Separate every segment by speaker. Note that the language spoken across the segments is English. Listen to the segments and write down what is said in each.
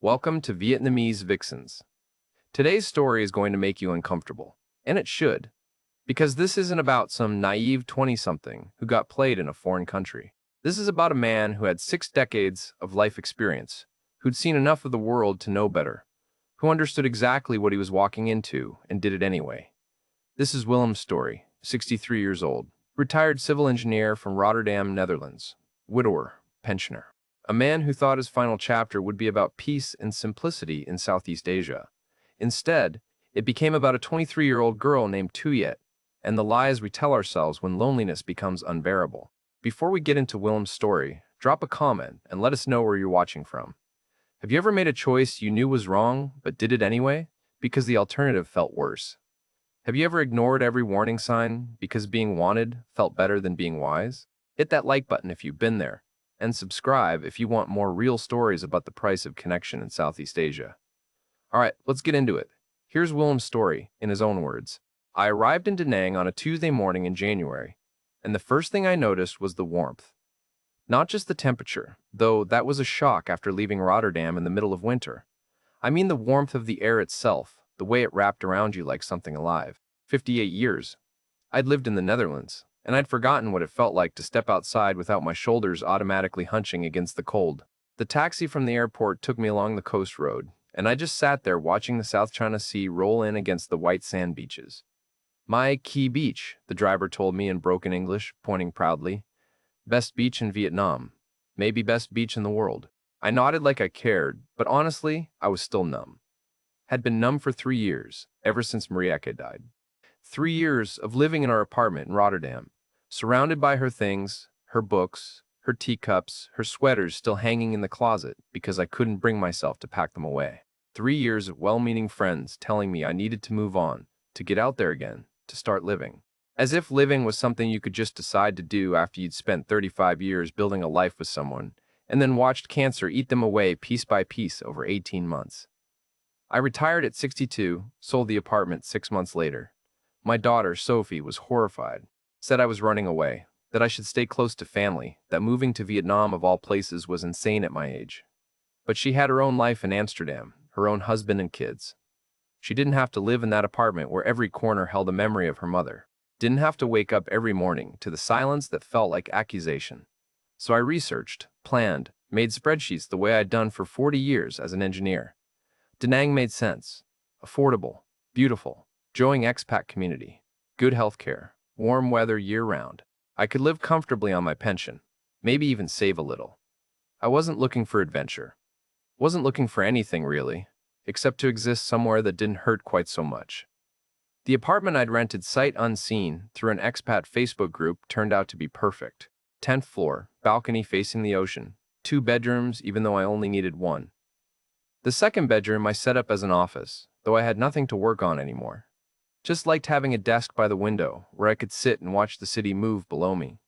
Speaker 1: Welcome to Vietnamese Vixens. Today's story is going to make you uncomfortable, and it should, because this isn't about some naive 20-something who got played in a foreign country. This is about a man who had 6 decades of life experience, who'd seen enough of the world to know better, who understood exactly what he was walking into and did it anyway. This is Willem's story, 63 years old, retired civil engineer from Rotterdam, Netherlands, widower, pensioner. A man who thought his final chapter would be about peace and simplicity in Southeast Asia. Instead, it became about a 23-year-old girl named Tuyet and the lies we tell ourselves when loneliness becomes unbearable. Before we get into Willem's story, drop a comment and let us know where you're watching from. Have you ever made a choice you knew was wrong but did it anyway because the alternative felt worse? Have you ever ignored every warning sign because being wanted felt better than being wise? Hit that like button if you've been there, and subscribe if you want more real stories about the price of connection in Southeast Asia. All right, let's get into it. Here's Willem's story, in his own words. I arrived in Da Nang on a Tuesday morning in January, and the first thing I noticed was the warmth. Not just the temperature, though that was a shock after leaving Rotterdam in the middle of winter. I mean the warmth of the air itself, the way it wrapped around you like something alive. 58 years. I'd lived in the Netherlands, and I'd forgotten what it felt like to step outside without my shoulders automatically hunching against the cold. The taxi from the airport took me along the coast road, and I just sat there watching the South China Sea roll in against the white sand beaches. My Key Beach, the driver told me in broken English, pointing proudly. Best beach in Vietnam. Maybe best beach in the world. I nodded like I cared, but honestly, I was still numb. Had been numb for 3 years, ever since Marieke died. 3 years of living in our apartment in Rotterdam, surrounded by her things, her books, her teacups, her sweaters still hanging in the closet because I couldn't bring myself to pack them away. 3 years of well-meaning friends telling me I needed to move on, to get out there again, to start living. As if living was something you could just decide to do after you'd spent 35 years building a life with someone, and then watched cancer eat them away piece by piece over 18 months. I retired at 62, sold the apartment 6 months later. My daughter, Sophie, was horrified, said I was running away, that I should stay close to family, that moving to Vietnam of all places was insane at my age. But she had her own life in Amsterdam, her own husband and kids. She didn't have to live in that apartment where every corner held a memory of her mother. Didn't have to wake up every morning to the silence that felt like accusation. So I researched, planned, made spreadsheets the way I'd done for 40 years as an engineer. Da Nang made sense. Affordable, beautiful, growing expat community, good healthcare, warm weather year-round. I could live comfortably on my pension, maybe even save a little. I wasn't looking for adventure. Wasn't looking for anything really, except to exist somewhere that didn't hurt quite so much. The apartment I'd rented sight unseen through an expat Facebook group turned out to be perfect. 10th floor, balcony facing the ocean, 2 bedrooms even though I only needed 1. The second bedroom I set up as an office, though I had nothing to work on anymore. Just liked having a desk by the window where I could sit and watch the city move below me.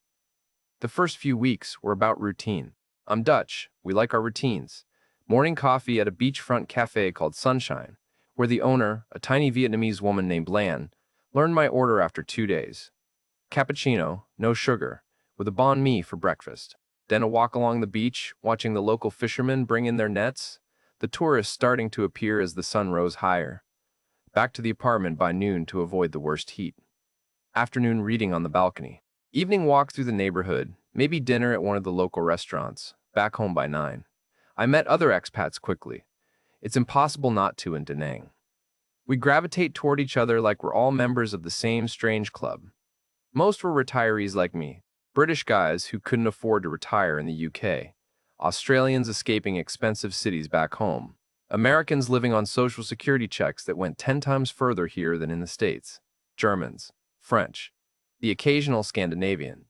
Speaker 1: The first few weeks were about routine. I'm Dutch, we like our routines. Morning coffee at a beachfront cafe called Sunshine, where the owner, a tiny Vietnamese woman named Lan, learned my order after 2 days. Cappuccino, no sugar, with a banh mi for breakfast. Then a walk along the beach, watching the local fishermen bring in their nets, the tourists starting to appear as the sun rose higher. Back to the apartment by noon to avoid the worst heat. Afternoon reading on the balcony. Evening walk through the neighborhood, maybe dinner at one of the local restaurants, back home by 9. I met other expats quickly. It's impossible not to in Da Nang. We gravitate toward each other like we're all members of the same strange club. Most were retirees like me, British guys who couldn't afford to retire in the UK, Australians escaping expensive cities back home, Americans living on social security checks that went 10 times further here than in the States, Germans, French, the occasional Scandinavian,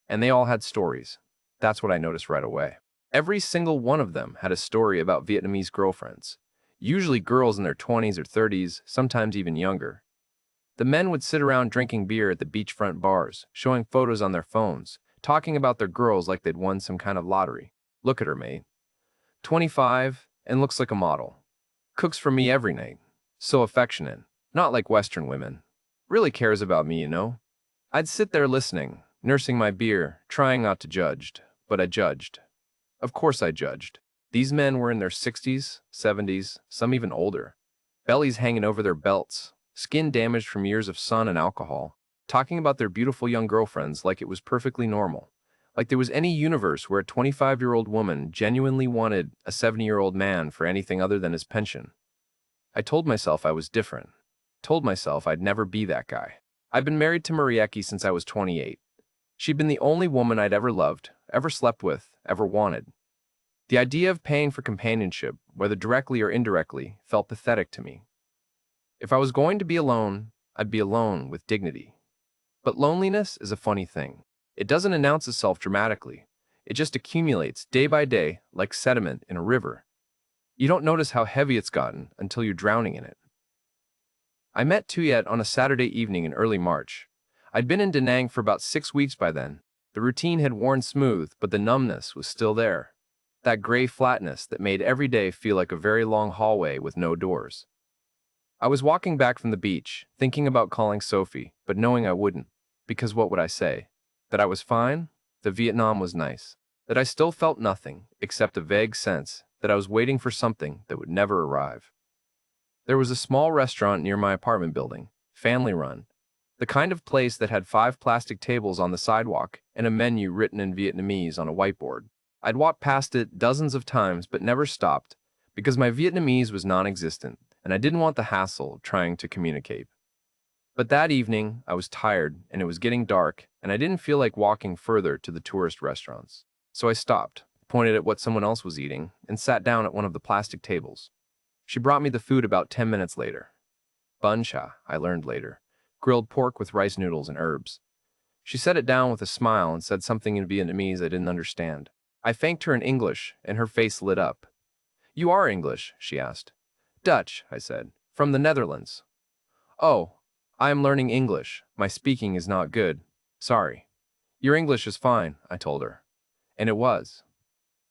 Speaker 1: and they all had stories. That's what I noticed right away. Every single one of them had a story about Vietnamese girlfriends, usually girls in their 20s or 30s, sometimes even younger. The men would sit around drinking beer at the beachfront bars, showing photos on their phones, talking about their girls like they'd won some kind of lottery. Look at her, mate. 25, and looks like a model. Cooks for me every night. So affectionate. Not like Western women. Really cares about me, you know? I'd sit there listening, nursing my beer, trying not to judge, but I judged. Of course I judged. These men were in their 60s, 70s, some even older, bellies hanging over their belts, skin damaged from years of sun and alcohol, talking about their beautiful young girlfriends like it was perfectly normal, like there was any universe where a 25-year-old woman genuinely wanted a 70-year-old man for anything other than his pension. I told myself I was different, told myself I'd never be that guy. I'd been married to Marieke since I was 28. She'd been the only woman I'd ever loved, ever slept with, ever wanted. The idea of paying for companionship, whether directly or indirectly, felt pathetic to me. If I was going to be alone, I'd be alone with dignity. But loneliness is a funny thing. It doesn't announce itself dramatically. It just accumulates day by day like sediment in a river. You don't notice how heavy it's gotten until you're drowning in it. I met Tuyet on a Saturday evening in early March. I'd been in Da Nang for about 6 weeks by then. The routine had worn smooth, but the numbness was still there. That gray flatness that made every day feel like a very long hallway with no doors. I was walking back from the beach, thinking about calling Sophie, but knowing I wouldn't, because what would I say? That I was fine? That Vietnam was nice? That I still felt nothing, except a vague sense that I was waiting for something that would never arrive. There was a small restaurant near my apartment building, family-run, the kind of place that had 5 plastic tables on the sidewalk and a menu written in Vietnamese on a whiteboard. I'd walked past it dozens of times but never stopped because my Vietnamese was non-existent and I didn't want the hassle of trying to communicate. But that evening, I was tired and it was getting dark and I didn't feel like walking further to the tourist restaurants. So I stopped, pointed at what someone else was eating, and sat down at one of the plastic tables. She brought me the food about 10 minutes later. Bun cha, I learned later. Grilled pork with rice noodles and herbs. She set it down with a smile and said something in Vietnamese I didn't understand. I thanked her in English, and her face lit up. "You are English?" she asked. "Dutch," I said. "From the Netherlands." "Oh, I am learning English. My speaking is not good. Sorry." "Your English is fine," I told her. And it was.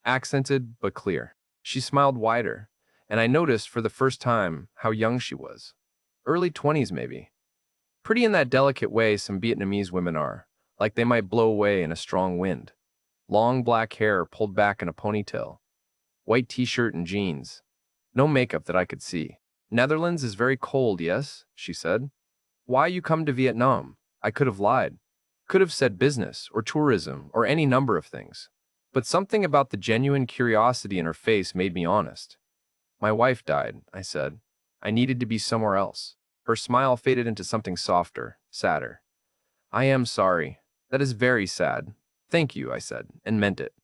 Speaker 1: Accented, but clear. She smiled wider, and I noticed for the first time how young she was. Early 20s, maybe. Pretty in that delicate way some Vietnamese women are, like they might blow away in a strong wind. Long black hair pulled back in a ponytail. White t-shirt and jeans. No makeup that I could see. "Netherlands is very cold, yes?" she said. "Why you come to Vietnam?" I could have lied. Could have said business, or tourism, or any number of things. But something about the genuine curiosity in her face made me honest. "My wife died," I said. "I needed to be somewhere else." Her smile faded into something softer, sadder. "I am sorry. That is very sad." "Thank you," I said, and meant it.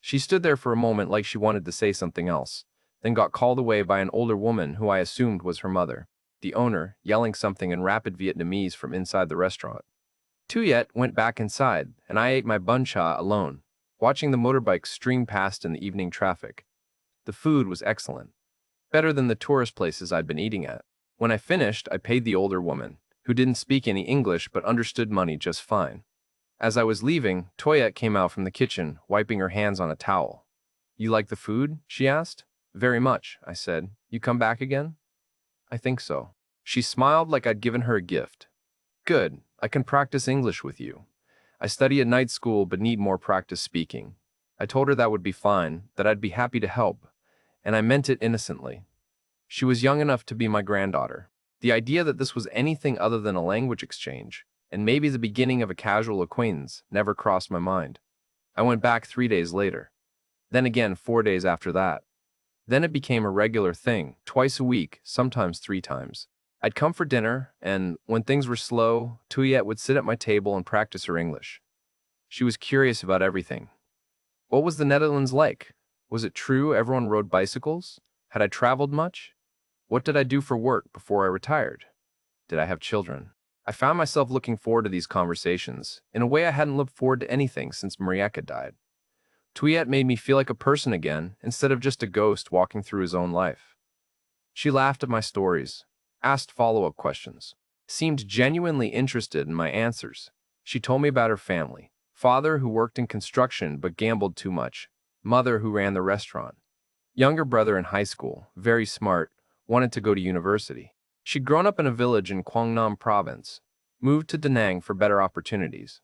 Speaker 1: She stood there for a moment like she wanted to say something else, then got called away by an older woman who I assumed was her mother, the owner yelling something in rapid Vietnamese from inside the restaurant. Tuyet went back inside, and I ate my bun cha alone, watching the motorbikes stream past in the evening traffic. The food was excellent. Better than the tourist places I'd been eating at. When I finished, I paid the older woman, who didn't speak any English but understood money just fine. As I was leaving, Toyette came out from the kitchen, wiping her hands on a towel. "You like the food?" she asked. "Very much," I said. "You come back again?" "I think so." She smiled like I'd given her a gift. "Good. I can practice English with you. I study at night school but need more practice speaking." I told her that would be fine, that I'd be happy to help, and I meant it innocently. She was young enough to be my granddaughter. The idea that this was anything other than a language exchange, and maybe the beginning of a casual acquaintance, never crossed my mind. I went back 3 days later. Then again 4 days after that. Then it became a regular thing, twice a week, sometimes 3 times. I'd come for dinner, and when things were slow, Tuyet would sit at my table and practice her English. She was curious about everything. What was the Netherlands like? Was it true everyone rode bicycles? Had I traveled much? What did I do for work before I retired? Did I have children? I found myself looking forward to these conversations in a way I hadn't looked forward to anything since Marieke died. Tuyet made me feel like a person again instead of just a ghost walking through his own life. She laughed at my stories, asked follow-up questions, seemed genuinely interested in my answers. She told me about her family, father who worked in construction but gambled too much, mother who ran the restaurant, younger brother in high school, very smart, wanted to go to university. She'd grown up in a village in Quang Nam province, moved to Da Nang for better opportunities.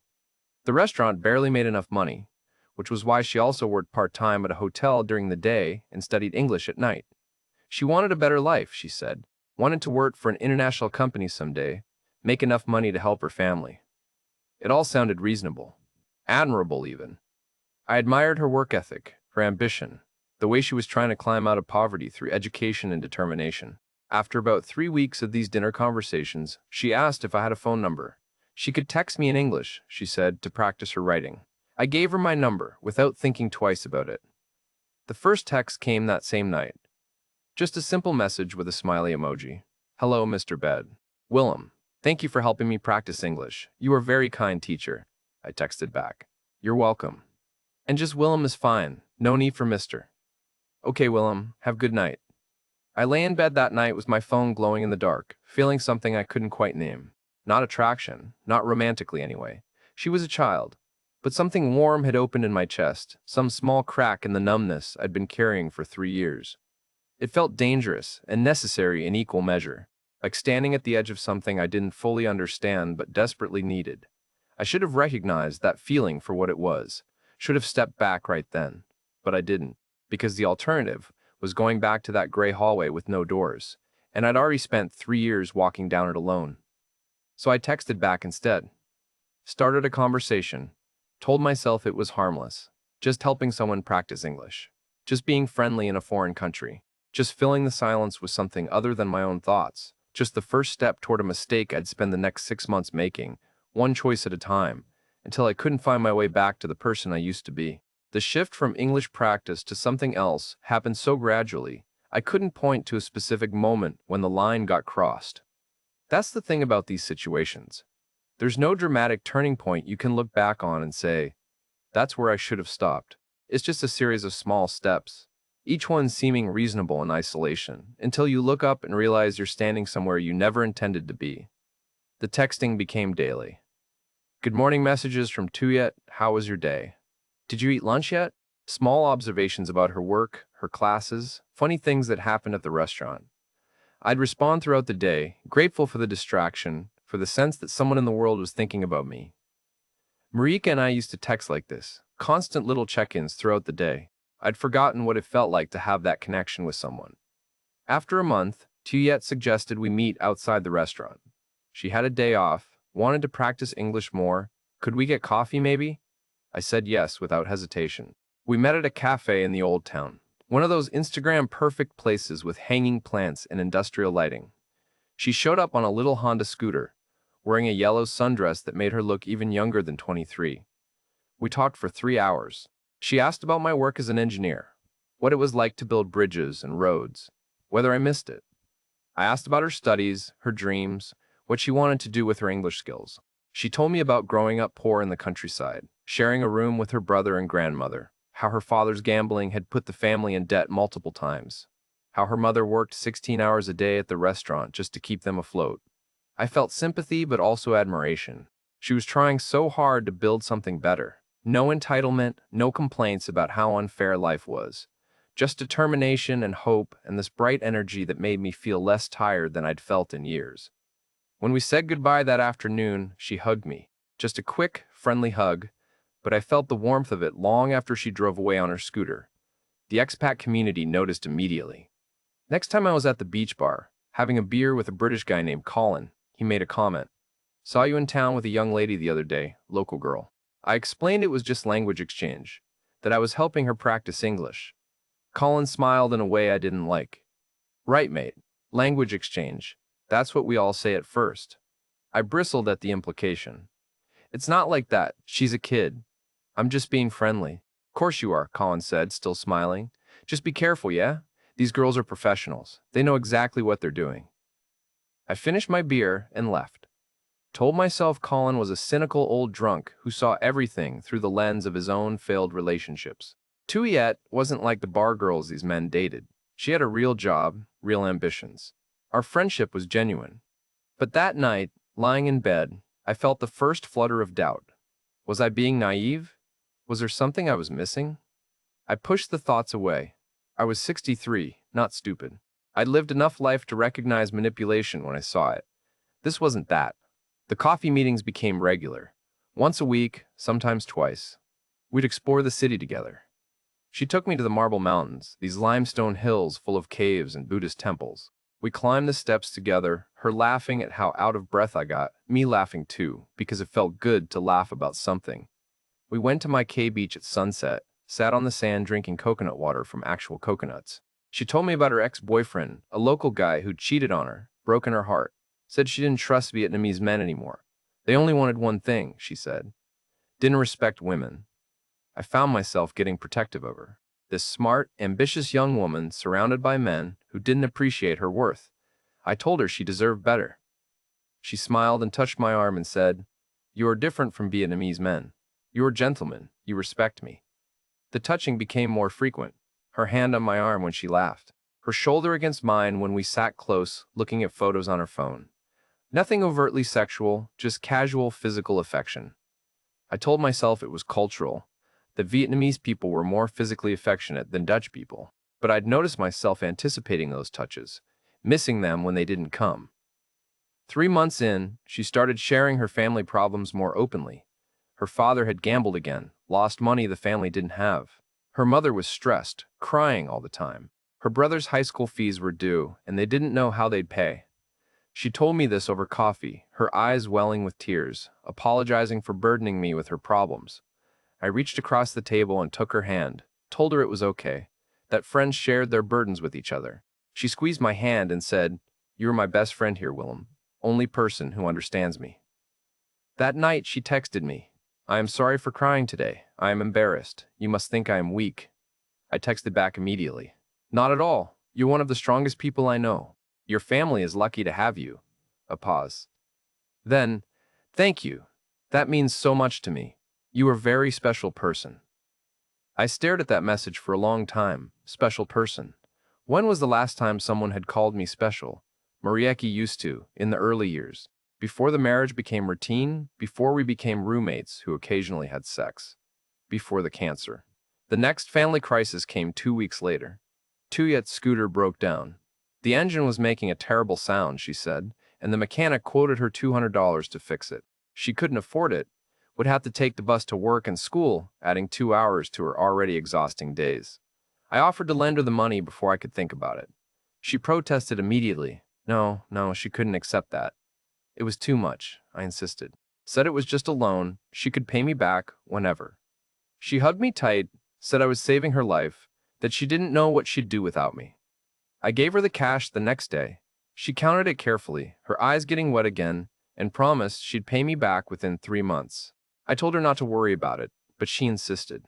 Speaker 1: The restaurant barely made enough money. which was why she also worked part-time at a hotel during the day and studied English at night. She wanted a better life, she said, wanted to work for an international company someday, make enough money to help her family. It all sounded reasonable, admirable even. I admired her work ethic, her ambition, the way she was trying to climb out of poverty through education and determination. After about 3 weeks of these dinner conversations, she asked if I had a phone number. She could text me in English, she said, to practice her writing. I gave her my number without thinking twice about it. The first text came that same night. Just a simple message with a smiley emoji. Hello, Mr. Bed. Willem, thank you for helping me practice English. You are very kind, teacher. I texted back. You're welcome. And just Willem is fine. No need for Mr. Okay, Willem, have good night. I lay in bed that night with my phone glowing in the dark, feeling something I couldn't quite name. Not attraction, not romantically anyway. She was a child. But something warm had opened in my chest, some small crack in the numbness I'd been carrying for 3 years. It felt dangerous and necessary in equal measure, like standing at the edge of something I didn't fully understand but desperately needed. I should have recognized that feeling for what it was, should have stepped back right then, but I didn't, because the alternative was going back to that gray hallway with no doors, and I'd already spent 3 years walking down it alone. So I texted back instead. Started a conversation. Told myself it was harmless. Just helping someone practice English. Just being friendly in a foreign country. Just filling the silence with something other than my own thoughts. Just the first step toward a mistake I'd spend the next 6 months making, one choice at a time, until I couldn't find my way back to the person I used to be. The shift from English practice to something else happened so gradually, I couldn't point to a specific moment when the line got crossed. That's the thing about these situations. There's no dramatic turning point you can look back on and say, that's where I should have stopped. It's just a series of small steps, each one seeming reasonable in isolation, until you look up and realize you're standing somewhere you never intended to be. The texting became daily. Good morning messages from Tuyet, how was your day? Did you eat lunch yet? Small observations about her work, her classes, funny things that happened at the restaurant. I'd respond throughout the day, grateful for the distraction, for the sense that someone in the world was thinking about me. Marika and I used to text like this, constant little check-ins throughout the day. I'd forgotten what it felt like to have that connection with someone. After a month, Tuyet suggested we meet outside the restaurant. She had a day off, wanted to practice English more. Could we get coffee maybe? I said yes without hesitation. We met at a cafe in the old town, one of those Instagram-perfect places with hanging plants and industrial lighting. She showed up on a little Honda scooter, wearing a yellow sundress that made her look even younger than 23. We talked for 3 hours. She asked about my work as an engineer, what it was like to build bridges and roads, whether I missed it. I asked about her studies, her dreams, what she wanted to do with her English skills. She told me about growing up poor in the countryside, sharing a room with her brother and grandmother, how her father's gambling had put the family in debt multiple times, how her mother worked 16 hours a day at the restaurant just to keep them afloat. I felt sympathy but also admiration. She was trying so hard to build something better. No entitlement, no complaints about how unfair life was. Just determination and hope and this bright energy that made me feel less tired than I'd felt in years. When we said goodbye that afternoon, she hugged me. Just a quick, friendly hug, but I felt the warmth of it long after she drove away on her scooter. The expat community noticed immediately. Next time I was at the beach bar, having a beer with a British guy named Colin, he made a comment. Saw you in town with a young lady the other day, local girl. I explained it was just language exchange, that I was helping her practice English. Colin smiled in a way I didn't like. Right, mate. Language exchange. That's what we all say at first. I bristled at the implication. It's not like that. She's a kid. I'm just being friendly. Of course you are, Colin said, still smiling. Just be careful, yeah? These girls are professionals. They know exactly what they're doing. I finished my beer and left. Told myself Colin was a cynical old drunk who saw everything through the lens of his own failed relationships. Tuyet wasn't like the bar girls these men dated. She had a real job, real ambitions. Our friendship was genuine. But that night, lying in bed, I felt the first flutter of doubt. Was I being naive? Was there something I was missing? I pushed the thoughts away. I was 63, not stupid. I'd lived enough life to recognize manipulation when I saw it. This wasn't that. The coffee meetings became regular. Once a week, sometimes twice. We'd explore the city together. She took me to the Marble Mountains, these limestone hills full of caves and Buddhist temples. We climbed the steps together, her laughing at how out of breath I got, me laughing too, because it felt good to laugh about something. We went to Mai Beach at sunset, sat on the sand drinking coconut water from actual coconuts. She told me about her ex-boyfriend, a local guy who'd cheated on her, broken her heart, said she didn't trust Vietnamese men anymore. They only wanted one thing, she said. Didn't respect women. I found myself getting protective of her. This smart, ambitious young woman surrounded by men who didn't appreciate her worth. I told her she deserved better. She smiled and touched my arm and said, "You are different from Vietnamese men. You are gentlemen. You respect me." The touching became more frequent, her hand on my arm when she laughed, her shoulder against mine when we sat close, looking at photos on her phone. Nothing overtly sexual, just casual physical affection. I told myself it was cultural, that Vietnamese people were more physically affectionate than Dutch people, but I'd noticed myself anticipating those touches, missing them when they didn't come. 3 months in, she started sharing her family problems more openly. Her father had gambled again, lost money the family didn't have. Her mother was stressed, crying all the time. Her brother's high school fees were due, and they didn't know how they'd pay. She told me this over coffee, her eyes welling with tears, apologizing for burdening me with her problems. I reached across the table and took her hand, told her it was okay, that friends shared their burdens with each other. She squeezed my hand and said, "You are my best friend here, Willem, only person who understands me." That night she texted me, "I am sorry for crying today. I am embarrassed. You must think I am weak." I texted back immediately, "Not at all. You're one of the strongest people I know. Your family is lucky to have you." A pause. Then, "Thank you. That means so much to me. You are a very special person." I stared at that message for a long time. Special person. When was the last time someone had called me special? Marieke used to, in the early years, before the marriage became routine, before we became roommates who occasionally had sex, before the cancer. The next family crisis came 2 weeks later. Tuyet's scooter broke down. The engine was making a terrible sound, she said, and the mechanic quoted her $200 to fix it. She couldn't afford it, would have to take the bus to work and school, adding 2 hours to her already exhausting days. I offered to lend her the money before I could think about it. She protested immediately. No, she couldn't accept that. It was too much, I insisted. Said it was just a loan, she could pay me back whenever. She hugged me tight, said I was saving her life, that she didn't know what she'd do without me. I gave her the cash the next day. She counted it carefully, her eyes getting wet again, and promised she'd pay me back within 3 months. I told her not to worry about it, but she insisted.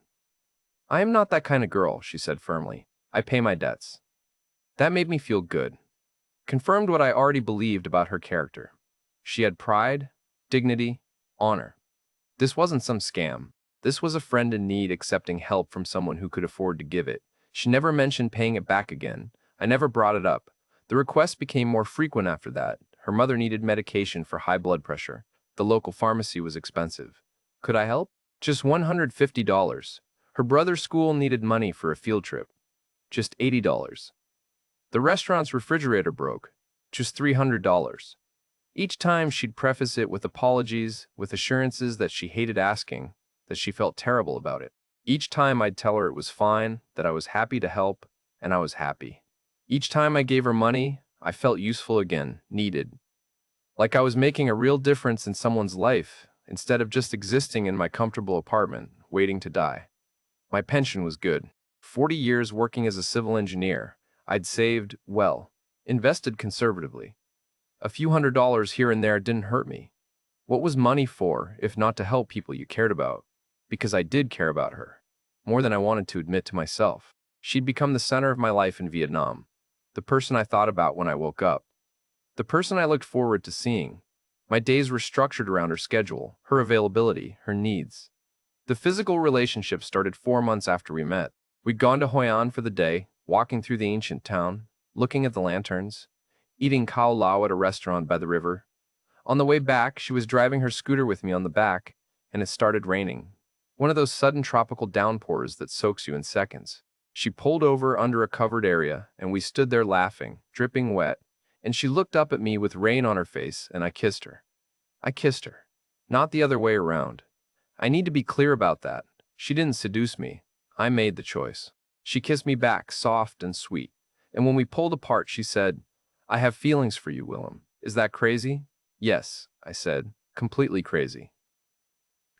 Speaker 1: "I am not that kind of girl," she said firmly. "I pay my debts." That made me feel good. Confirmed what I already believed about her character. She had pride, dignity, honor. This wasn't some scam. This was a friend in need accepting help from someone who could afford to give it. She never mentioned paying it back again. I never brought it up. The requests became more frequent after that. Her mother needed medication for high blood pressure. The local pharmacy was expensive. Could I help? Just $150. Her brother's school needed money for a field trip. Just $80. The restaurant's refrigerator broke. Just $300. Each time she'd preface it with apologies, with assurances that she hated asking, that she felt terrible about it. Each time I'd tell her it was fine, that I was happy to help, and I was happy. Each time I gave her money, I felt useful again, needed. Like I was making a real difference in someone's life, instead of just existing in my comfortable apartment, waiting to die. My pension was good. 40 years working as a civil engineer. I'd saved, well, invested conservatively. A few $100s here and there didn't hurt me. What was money for, if not to help people you cared about? Because I did care about her, more than I wanted to admit to myself. She'd become the center of my life in Vietnam, the person I thought about when I woke up, the person I looked forward to seeing. My days were structured around her schedule, her availability, her needs. The physical relationship started 4 months after we met. We'd gone to Hoi An for the day, walking through the ancient town, looking at the lanterns, eating khao lao at a restaurant by the river. On the way back, she was driving her scooter with me on the back, and it started raining. One of those sudden tropical downpours that soaks you in seconds. She pulled over under a covered area, and we stood there laughing, dripping wet, and she looked up at me with rain on her face, and I kissed her. I kissed her. Not the other way around. I need to be clear about that. She didn't seduce me. I made the choice. She kissed me back, soft and sweet. And when we pulled apart, she said, "I have feelings for you, Willem. Is that crazy?" "Yes," I said, "completely crazy."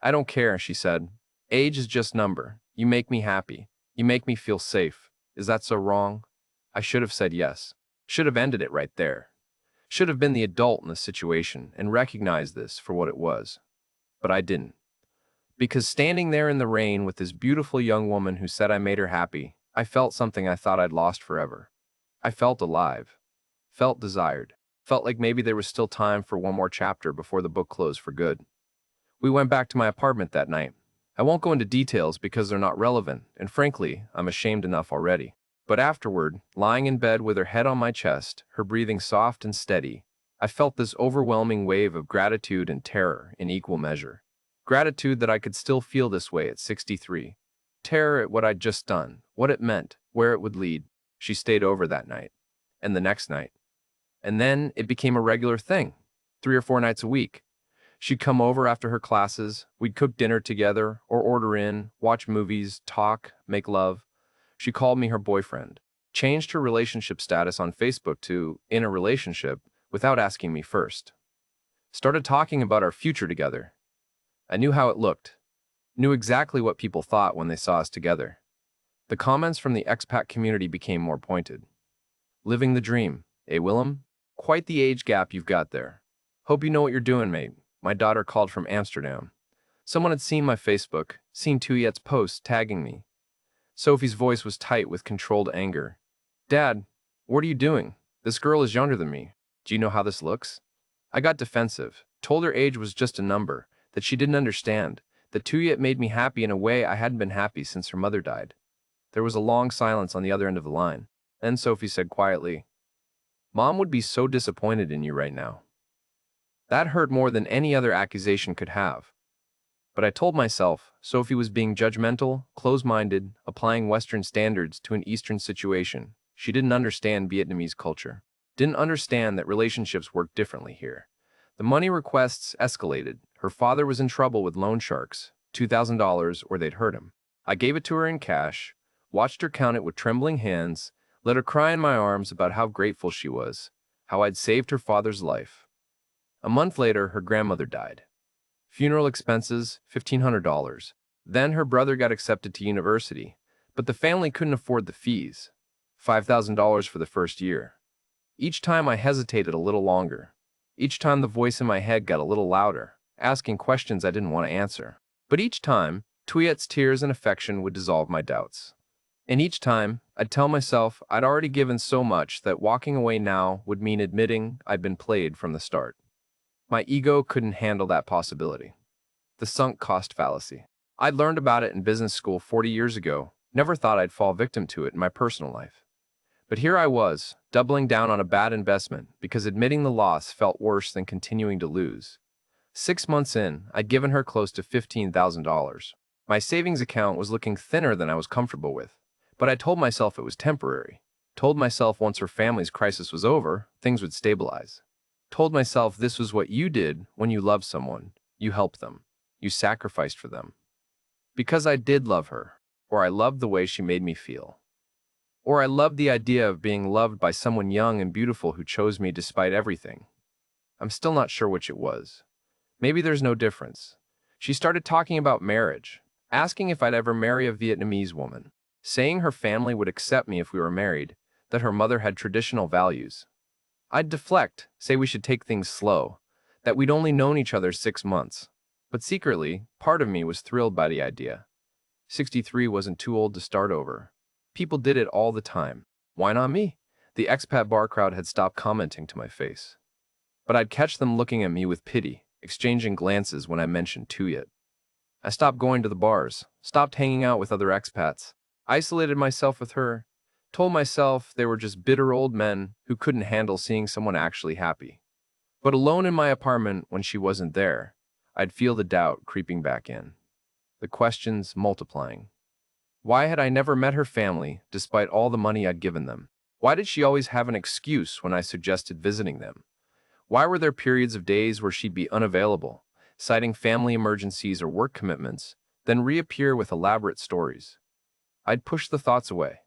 Speaker 1: "I don't care," she said. "Age is just number. You make me happy. You make me feel safe. Is that so wrong?" I should have said yes. Should have ended it right there. Should have been the adult in the situation and recognized this for what it was. But I didn't. Because standing there in the rain with this beautiful young woman who said I made her happy, I felt something I thought I'd lost forever. I felt alive. Felt desired. Felt like maybe there was still time for one more chapter before the book closed for good. We went back to my apartment that night. I won't go into details because they're not relevant, and frankly, I'm ashamed enough already. But afterward, lying in bed with her head on my chest, her breathing soft and steady, I felt this overwhelming wave of gratitude and terror in equal measure. Gratitude that I could still feel this way at 63. Terror at what I'd just done, what it meant, where it would lead. She stayed over that night. And the next night. And then it became a regular thing, 3 or 4 nights a week. She'd come over after her classes, we'd cook dinner together, or order in, watch movies, talk, make love. She called me her boyfriend, changed her relationship status on Facebook to in a relationship without asking me first. Started talking about our future together. I knew how it looked, knew exactly what people thought when they saw us together. The comments from the expat community became more pointed. "Living the dream, eh, Willem? Quite the age gap you've got there. Hope you know what you're doing, mate." My daughter called from Amsterdam. Someone had seen my Facebook, seen Tuyet's post tagging me. Sophie's voice was tight with controlled anger. "Dad, what are you doing? This girl is younger than me. Do you know how this looks?" I got defensive, told her age was just a number, that she didn't understand, that Tuyet made me happy in a way I hadn't been happy since her mother died. There was a long silence on the other end of the line. Then Sophie said quietly, "Mom would be so disappointed in you right now." That hurt more than any other accusation could have. But I told myself Sophie was being judgmental, close-minded, applying Western standards to an Eastern situation. She didn't understand Vietnamese culture. Didn't understand that relationships work differently here. The money requests escalated. Her father was in trouble with loan sharks, $2,000 or they'd hurt him. I gave it to her in cash, watched her count it with trembling hands, let her cry in my arms about how grateful she was, how I'd saved her father's life. A month later, her grandmother died. Funeral expenses, $1,500. Then her brother got accepted to university, but the family couldn't afford the fees. $5,000 for the first year. Each time I hesitated a little longer. Each time the voice in my head got a little louder, asking questions I didn't want to answer. But each time, Tuyet's tears and affection would dissolve my doubts. And each time, I'd tell myself I'd already given so much that walking away now would mean admitting I'd been played from the start. My ego couldn't handle that possibility. The sunk cost fallacy. I'd learned about it in business school 40 years ago, never thought I'd fall victim to it in my personal life. But here I was, doubling down on a bad investment because admitting the loss felt worse than continuing to lose. 6 months in, I'd given her close to $15,000. My savings account was looking thinner than I was comfortable with, but I told myself it was temporary. Told myself once her family's crisis was over, things would stabilize. Told myself this was what you did when you loved someone. You helped them. You sacrificed for them. Because I did love her, or I loved the way she made me feel. Or I loved the idea of being loved by someone young and beautiful who chose me despite everything. I'm still not sure which it was. Maybe there's no difference. She started talking about marriage, asking if I'd ever marry a Vietnamese woman, saying her family would accept me if we were married, that her mother had traditional values. I'd deflect, say we should take things slow, that we'd only known each other 6 months. But secretly, part of me was thrilled by the idea. 63 wasn't too old to start over. People did it all the time. Why not me? The expat bar crowd had stopped commenting to my face. But I'd catch them looking at me with pity, exchanging glances when I mentioned Tuyet. I stopped going to the bars, stopped hanging out with other expats, isolated myself with her, told myself they were just bitter old men who couldn't handle seeing someone actually happy. But alone in my apartment when she wasn't there, I'd feel the doubt creeping back in. The questions multiplying. Why had I never met her family, despite all the money I'd given them? Why did she always have an excuse when I suggested visiting them? Why were there periods of days where she'd be unavailable, citing family emergencies or work commitments, then reappear with elaborate stories. I'd push the thoughts away,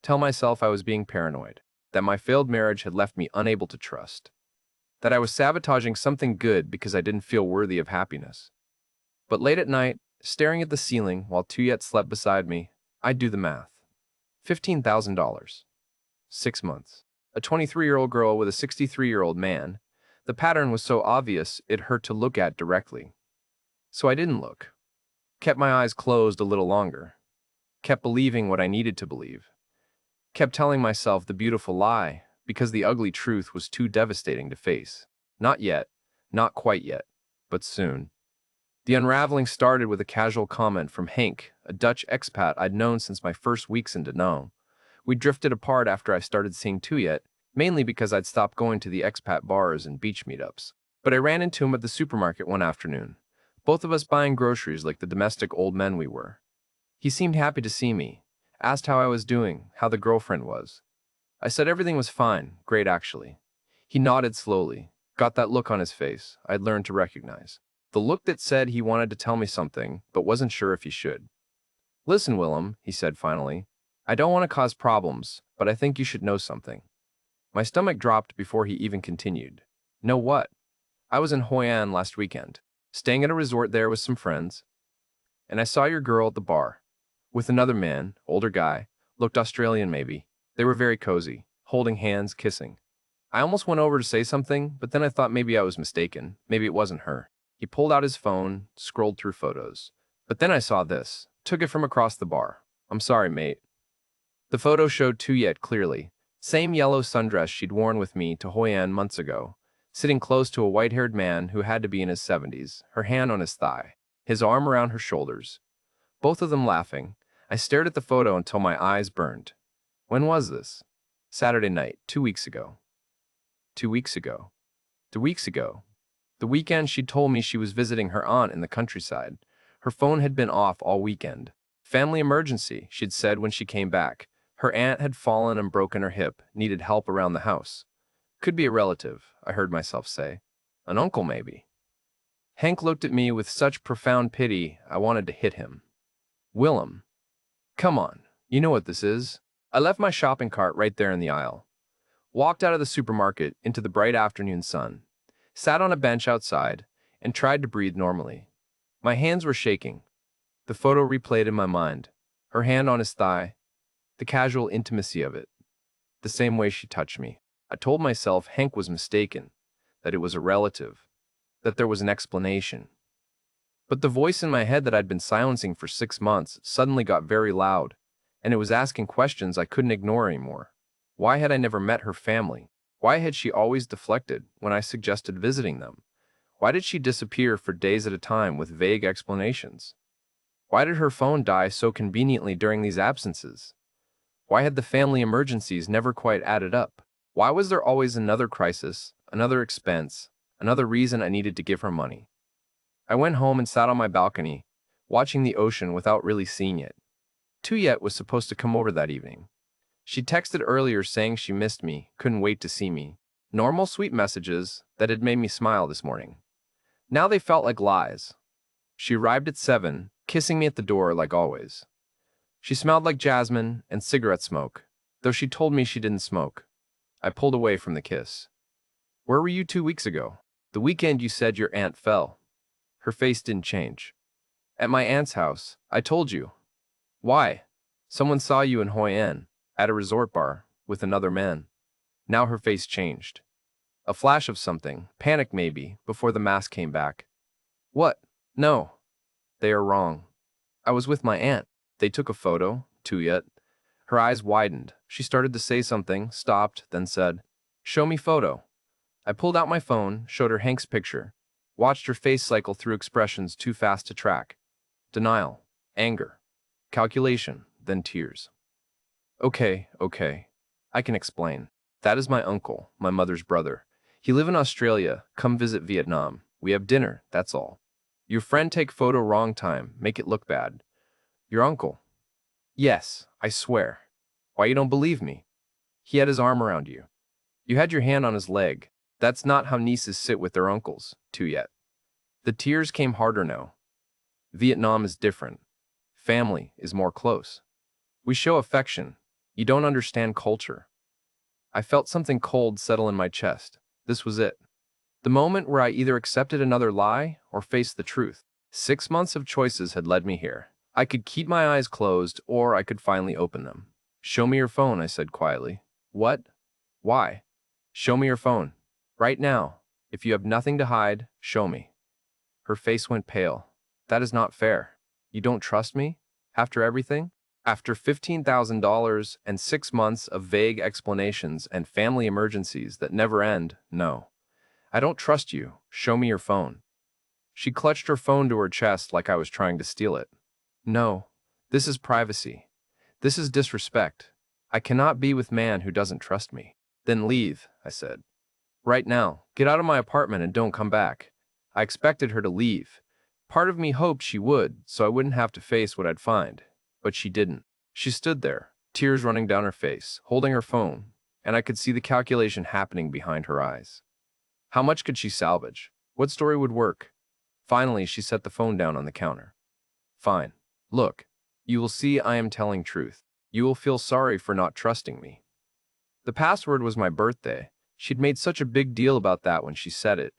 Speaker 1: tell myself I was being paranoid, that my failed marriage had left me unable to trust, that I was sabotaging something good because I didn't feel worthy of happiness. But late at night, staring at the ceiling while Tuyet slept beside me, I'd do the math. $15,000. 6 months. A 23-year-old girl with a 63-year-old man. The pattern was so obvious it hurt to look at directly. So I didn't look. Kept my eyes closed a little longer. Kept believing what I needed to believe. Kept telling myself the beautiful lie because the ugly truth was too devastating to face. Not yet, not quite yet, but soon. The unraveling started with a casual comment from Henk, a Dutch expat I'd known since my first weeks in Danone. We drifted apart after I started seeing Tuyet, mainly because I'd stopped going to the expat bars and beach meetups. But I ran into him at the supermarket one afternoon, both of us buying groceries like the domestic old men we were. He seemed happy to see me, asked how I was doing, how the girlfriend was. I said everything was fine, great actually. He nodded slowly, got that look on his face I'd learned to recognize. The look that said he wanted to tell me something, but wasn't sure if he should. "Listen, Willem," he said finally. "I don't want to cause problems, but I think you should know something." My stomach dropped before he even continued. "Know what?" "I was in Hoi An last weekend, staying at a resort there with some friends, and I saw your girl at the bar, with another man, older guy, looked Australian maybe. They were very cozy, holding hands, kissing. I almost went over to say something, but then I thought maybe I was mistaken, maybe it wasn't her." He pulled out his phone, scrolled through photos. "But then I saw this, took it from across the bar. I'm sorry, mate." The photo showed Tuyet clearly, same yellow sundress she'd worn with me to Hoi An months ago, sitting close to a white-haired man who had to be in his 70s, her hand on his thigh, his arm around her shoulders. Both of them laughing. I stared at the photo until my eyes burned. When was this? Saturday night, 2 weeks ago. 2 weeks ago. 2 weeks ago. The weekend she'd told me she was visiting her aunt in the countryside. Her phone had been off all weekend. Family emergency, she'd said when she came back. Her aunt had fallen and broken her hip, needed help around the house. Could be a relative, I heard myself say. An uncle, maybe. Henk looked at me with such profound pity, I wanted to hit him. "Willem, come on, you know what this is." I left my shopping cart right there in the aisle. Walked out of the supermarket into the bright afternoon sun. Sat on a bench outside, and tried to breathe normally. My hands were shaking. The photo replayed in my mind. Her hand on his thigh. The casual intimacy of it. The same way she touched me. I told myself Henk was mistaken, that it was a relative, that there was an explanation. But the voice in my head that I'd been silencing for 6 months suddenly got very loud, and it was asking questions I couldn't ignore anymore. Why had I never met her family? Why had she always deflected when I suggested visiting them? Why did she disappear for days at a time with vague explanations? Why did her phone die so conveniently during these absences? Why had the family emergencies never quite added up? Why was there always another crisis, another expense, another reason I needed to give her money? I went home and sat on my balcony, watching the ocean without really seeing it. Tuyet was supposed to come over that evening. She texted earlier saying she missed me, couldn't wait to see me. Normal sweet messages that had made me smile this morning. Now they felt like lies. She arrived at 7, kissing me at the door like always. She smelled like jasmine and cigarette smoke, though she told me she didn't smoke. I pulled away from the kiss. "Where were you 2 weeks ago?" "The weekend you said your aunt fell." Her face didn't change. "At my aunt's house. I told you." "Why?" "Someone saw you in Hoi An, at a resort bar, with another man." Now her face changed. A flash of something, panic maybe, before the mask came back. "What? No. They are wrong. I was with my aunt. They took a photo, Tuyet." Her eyes widened. She started to say something, stopped, then said, "Show me photo." I pulled out my phone, showed her Hank's picture, watched her face cycle through expressions too fast to track. Denial, anger, calculation, then tears. Okay. I can explain. That is my uncle, my mother's brother. He live in Australia, come visit Vietnam. We have dinner, that's all. Your friend take photo wrong time, make it look bad. Your uncle. Yes, I swear. Why you don't believe me? He had his arm around you. You had your hand on his leg. That's not how nieces sit with their uncles, Tuyet. The tears came harder now. Vietnam is different. Family is more close. We show affection. You don't understand culture. I felt something cold settle in my chest. This was it. The moment where I either accepted another lie or faced the truth. 6 months of choices had led me here. I could keep my eyes closed or I could finally open them. Show me your phone, I said quietly. What? Why? Show me your phone. Right now. If you have nothing to hide, show me. Her face went pale. That is not fair. You don't trust me? After everything? After $15,000 and 6 months of vague explanations and family emergencies that never end, no. I don't trust you. Show me your phone. She clutched her phone to her chest like I was trying to steal it. No. This is privacy. This is disrespect. I cannot be with man who doesn't trust me. Then leave, I said. Right now. Get out of my apartment and don't come back. I expected her to leave. Part of me hoped she would, so I wouldn't have to face what I'd find. But she didn't. She stood there, tears running down her face, holding her phone, and I could see the calculation happening behind her eyes. How much could she salvage? What story would work? Finally, she set the phone down on the counter. Fine. Look, you will see I am telling truth. You will feel sorry for not trusting me. The password was my birthday. She'd made such a big deal about that when she said it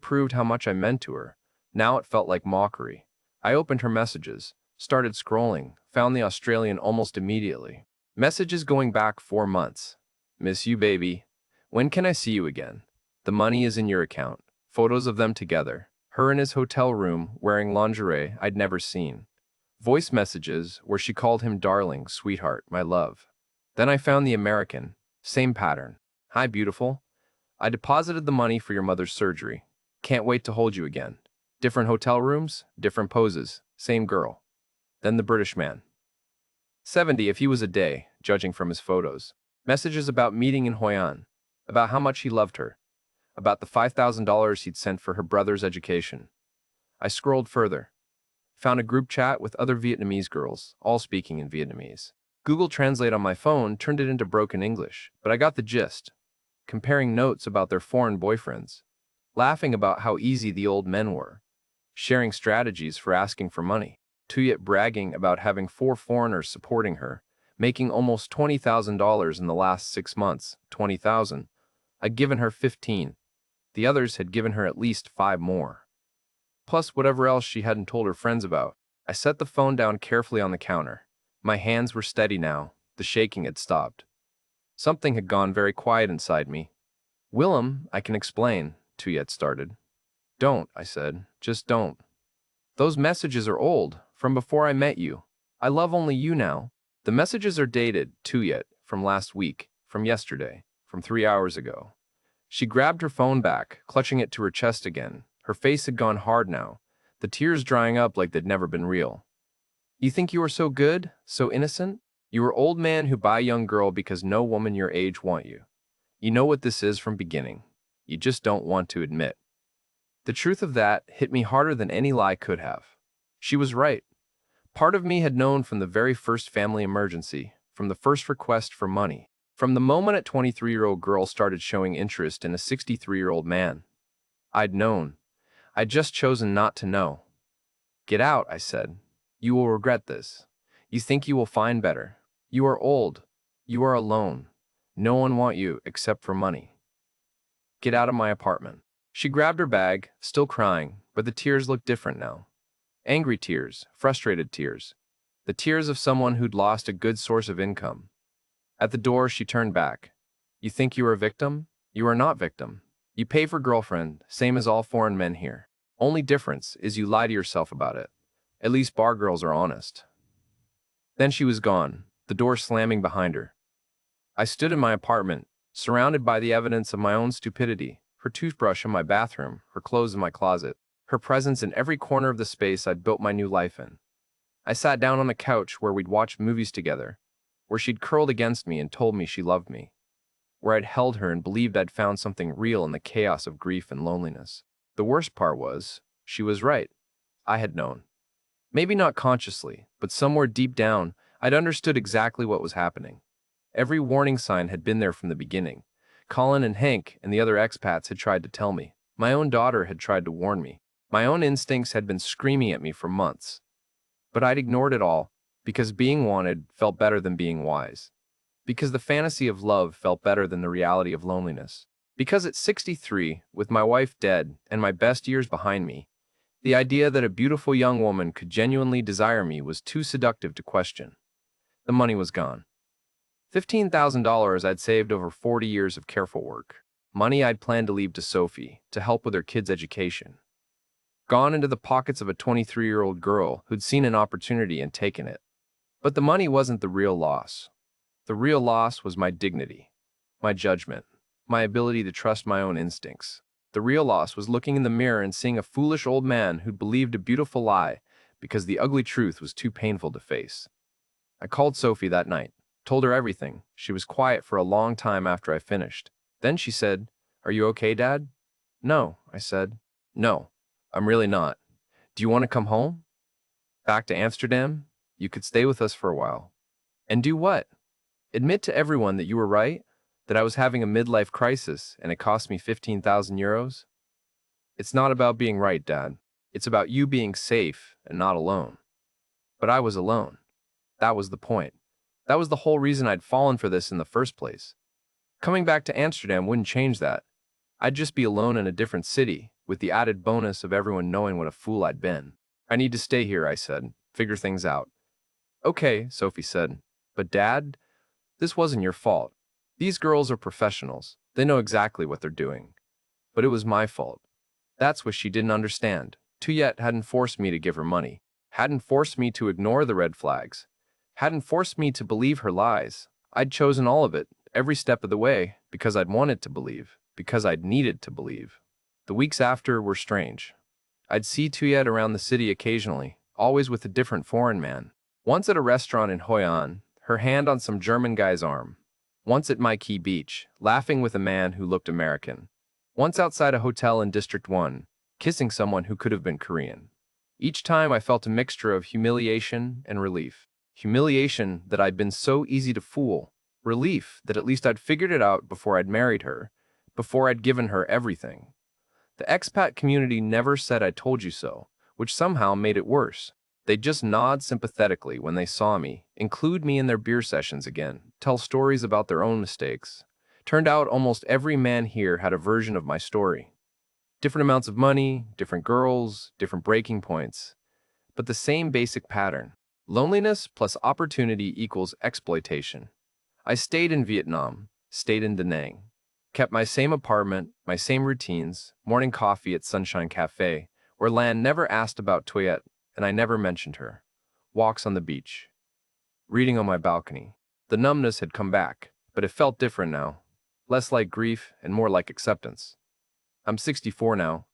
Speaker 1: proved how much I meant to her. Now it felt like mockery. I opened her messages, started scrolling, found the Australian almost immediately. Messages going back 4 months. Miss you, baby. When can I see you again? The money is in your account. Photos of them together. Her in his hotel room, wearing lingerie I'd never seen. Voice messages where she called him darling, sweetheart, my love. Then I found the American. Same pattern. Hi, beautiful. I deposited the money for your mother's surgery. Can't wait to hold you again. Different hotel rooms, different poses, same girl. Then the British man. 70 if he was a day, judging from his photos. Messages about meeting in Hoi An, about how much he loved her, about the $5,000 he'd sent for her brother's education. I scrolled further. Found a group chat with other Vietnamese girls, all speaking in Vietnamese. Google Translate on my phone turned it into broken English, but I got the gist. Comparing notes about their foreign boyfriends. Laughing about how easy the old men were. Sharing strategies for asking for money. Tuyet bragging about having 4 foreigners supporting her, making almost $20,000 in the last 6 months. 20,000. I'd given her 15. The others had given her at least 5 more. Plus whatever else she hadn't told her friends about. I set the phone down carefully on the counter. My hands were steady now. The shaking had stopped. Something had gone very quiet inside me. Willem, I can explain, Tuyet started. Don't, I said. Just don't. Those messages are old, from before I met you. I love only you now. The messages are dated, Tuyet, from last week, from yesterday, from 3 hours ago. She grabbed her phone back, clutching it to her chest again. Her face had gone hard now, the tears drying up like they'd never been real. You think you are so good, so innocent? You are old man who buy young girl because no woman your age want you. You know what this is from beginning. You just don't want to admit. The truth of that hit me harder than any lie could have. She was right. Part of me had known from the very first family emergency, from the first request for money, from the moment a 23-year-old girl started showing interest in a 63-year-old man. I'd known. I'd just chosen not to know. Get out, I said. You will regret this. You think you will find better. You are old. You are alone. No one want you except for money. Get out of my apartment. She grabbed her bag, still crying, but the tears looked different now. Angry tears, frustrated tears. The tears of someone who'd lost a good source of income. At the door, she turned back. You think you are a victim? You are not victim. You pay for girlfriend, same as all foreign men here. Only difference is you lie to yourself about it. At least bar girls are honest. Then she was gone, the door slamming behind her. I stood in my apartment, surrounded by the evidence of my own stupidity, her toothbrush in my bathroom, her clothes in my closet, her presence in every corner of the space I'd built my new life in. I sat down on the couch where we'd watched movies together, where she'd curled against me and told me she loved me, where I'd held her and believed I'd found something real in the chaos of grief and loneliness. The worst part was, she was right. I had known. Maybe not consciously, but somewhere deep down, I'd understood exactly what was happening. Every warning sign had been there from the beginning. Colin and Hank and the other expats had tried to tell me. My own daughter had tried to warn me. My own instincts had been screaming at me for months, but I'd ignored it all because being wanted felt better than being wise. Because the fantasy of love felt better than the reality of loneliness. Because at 63, with my wife dead and my best years behind me, the idea that a beautiful young woman could genuinely desire me was too seductive to question. The money was gone. $15,000 I'd saved over 40 years of careful work. Money I'd planned to leave to Sophie to help with her kids' education. Gone into the pockets of a 23-year-old girl who'd seen an opportunity and taken it. But the money wasn't the real loss. The real loss was my dignity, my judgment, my ability to trust my own instincts. The real loss was looking in the mirror and seeing a foolish old man who'd believed a beautiful lie because the ugly truth was too painful to face. I called Sophie that night, told her everything. She was quiet for a long time after I finished. Then she said, "Are you okay, Dad?" "No," I said. "No, I'm really not. Do you want to come home? Back to Amsterdam? You could stay with us for a while." "And do what?" "Admit to everyone that you were right, that I was having a midlife crisis and it cost me 15,000 euros. It's not about being right, Dad. It's about you being safe and not alone." But I was alone. That was the point. That was the whole reason I'd fallen for this in the first place. Coming back to Amsterdam wouldn't change that. I'd just be alone in a different city, with the added bonus of everyone knowing what a fool I'd been. "I need to stay here," I said. "Figure things out." "Okay," Sophie said. "But Dad, this wasn't your fault. These girls are professionals. They know exactly what they're doing. But it was my fault." That's what she didn't understand. Tuyet hadn't forced me to give her money, hadn't forced me to ignore the red flags, hadn't forced me to believe her lies. I'd chosen all of it, every step of the way, because I'd wanted to believe, because I'd needed to believe. The weeks after were strange. I'd see Tuyet around the city occasionally, always with a different foreign man. Once at a restaurant in Hoi An, her hand on some German guy's arm. Once at Mai Key Beach, laughing with a man who looked American. Once outside a hotel in District 1, kissing someone who could have been Korean. Each time I felt a mixture of humiliation and relief. Humiliation that I'd been so easy to fool. Relief that at least I'd figured it out before I'd married her, before I'd given her everything. The expat community never said "I told you so," which somehow made it worse. They'd just nod sympathetically when they saw me, include me in their beer sessions again, tell stories about their own mistakes. Turned out almost every man here had a version of my story. Different amounts of money, different girls, different breaking points. But the same basic pattern. Loneliness plus opportunity equals exploitation. I stayed in Vietnam, stayed in Da Nang. Kept my same apartment, my same routines, morning coffee at Sunshine Cafe, where Lan never asked about Tuyet, and I never mentioned her. Walks on the beach. Reading on my balcony. The numbness had come back, but it felt different now. Less like grief and more like acceptance. I'm 64 now.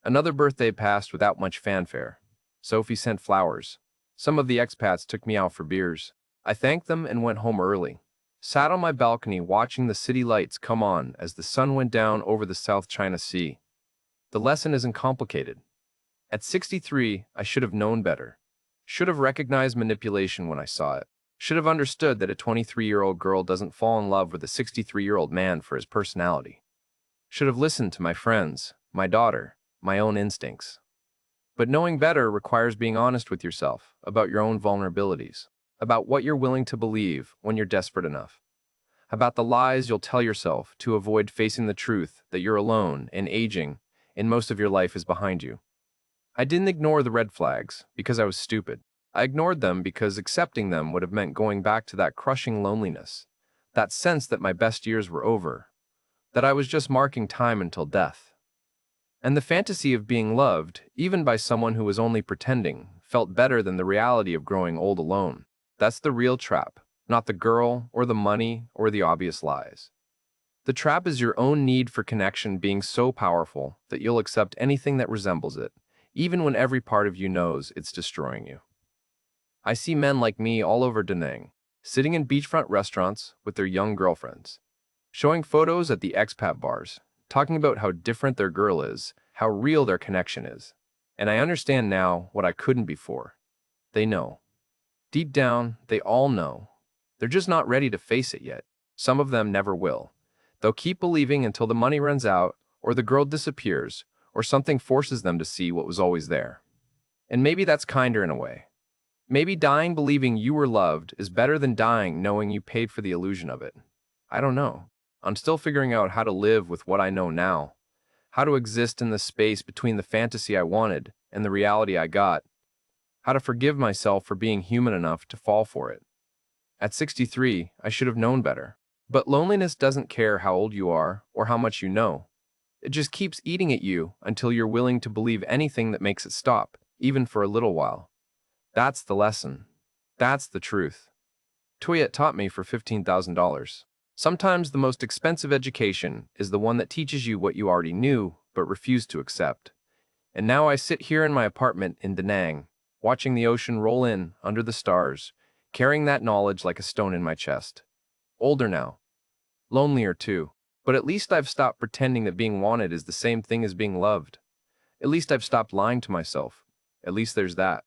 Speaker 1: Another birthday passed without much fanfare. Sophie sent flowers. Some of the expats took me out for beers. I thanked them and went home early. Sat on my balcony watching the city lights come on as the sun went down over the South China Sea. The lesson isn't complicated. At 63, I should have known better. Should have recognized manipulation when I saw it. Should have understood that a 23-year-old girl doesn't fall in love with a 63-year-old man for his personality. Should have listened to my friends, my daughter, my own instincts. But knowing better requires being honest with yourself about your own vulnerabilities, about what you're willing to believe when you're desperate enough, about the lies you'll tell yourself to avoid facing the truth that you're alone and aging and most of your life is behind you. I didn't ignore the red flags because I was stupid. I ignored them because accepting them would have meant going back to that crushing loneliness, that sense that my best years were over, that I was just marking time until death. And the fantasy of being loved, even by someone who was only pretending, felt better than the reality of growing old alone. That's the real trap, not the girl or the money or the obvious lies. The trap is your own need for connection being so powerful that you'll accept anything that resembles it, even when every part of you knows it's destroying you. I see men like me all over Da Nang, sitting in beachfront restaurants with their young girlfriends, showing photos at the expat bars, talking about how different their girl is, how real their connection is. And I understand now what I couldn't before. They know. Deep down, they all know. They're just not ready to face it yet. Some of them never will. They'll keep believing until the money runs out, or the girl disappears, or something forces them to see what was always there. And maybe that's kinder in a way. Maybe dying believing you were loved is better than dying knowing you paid for the illusion of it. I don't know. I'm still figuring out how to live with what I know now, how to exist in the space between the fantasy I wanted and the reality I got, how to forgive myself for being human enough to fall for it. At 63, I should have known better. But loneliness doesn't care how old you are or how much you know. It just keeps eating at you until you're willing to believe anything that makes it stop, even for a little while. That's the lesson. That's the truth. Toyette taught me for $15,000. Sometimes the most expensive education is the one that teaches you what you already knew but refused to accept. And now I sit here in my apartment in Da Nang, watching the ocean roll in under the stars, carrying that knowledge like a stone in my chest. Older now. Lonelier too. But at least I've stopped pretending that being wanted is the same thing as being loved. At least I've stopped lying to myself. At least there's that.